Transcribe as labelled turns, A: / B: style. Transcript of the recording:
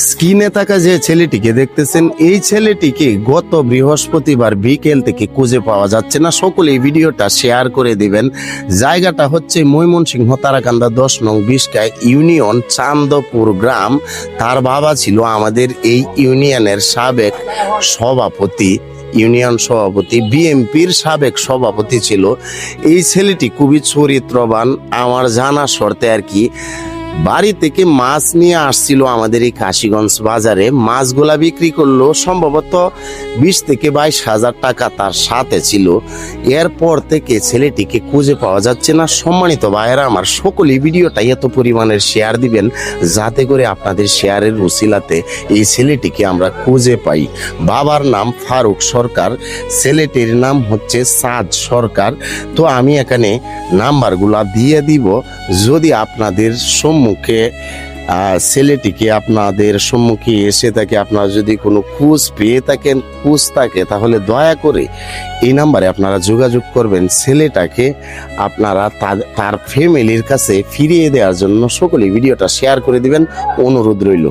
A: স্ক্রিনে থাকা যে ছেলেটিকে দেখতেছেন, এই ছেলেটিকে গত বৃহস্পতিবার বিকেল থেকে খুঁজে পাওয়া যাচ্ছে না। সকলে এই ভিডিওটা শেয়ার করে দিবেন। জায়গাটা হচ্ছে ময়মনসিংহ তারাকান্দা 10 নং বিশকায় ইউনিয়ন চান্দপুর গ্রাম। তার বাবা ছিল আমাদের এই ইউনিয়নের সাবেক সভাপতি, ইউনিয়ন সভাপতি, বিএমপির সাবেক সভাপতি ছিল। এই ছেলেটি খুবই চরিত্রবান। আমার জানা শর্তে আর কি, বাড়ি থেকে মাছ নিয়ে আসছিল আমাদের এই কাশীগঞ্জ বাজারে। মাছগুলা বিক্রি করলো, সম্ভবত 20 থেকে 22 হাজার টাকা তার সাথে ছিল। এরপর থেকে ছেলেটিকে খুঁজে পাওয়া যাচ্ছে না। সম্মানিত ভাইয়েরা আমার, সকলেই ভিডিওটা এত পরিমাণের শেয়ার দিবেন যাতে করে আপনাদের শেয়ারের উসিলাতে এই ছেলেটিকে আমরা খুঁজে পাই। বাবার নাম ফারুক সরকার, ছেলেটির নাম হচ্ছে সাদ সরকার। তো আমি এখানে নাম্বারগুলা দিয়ে দিব। যদি আপনাদের সম্মুখে ছেলেটিকে আপনাদের সম্মুখে এসে থাকে, আপনারা যদি কোনো খোঁজ পেয়ে থাকেন, খোঁজ থাকে, তাহলে দয়া করে এই নাম্বারে আপনারা যোগাযোগ করবেন। ছেলেটাকে আপনারা তার ফ্যামিলির কাছে ফিরিয়ে দেওয়ার জন্য সকলে ভিডিওটা শেয়ার করে দিবেন, অনুরোধ রইল।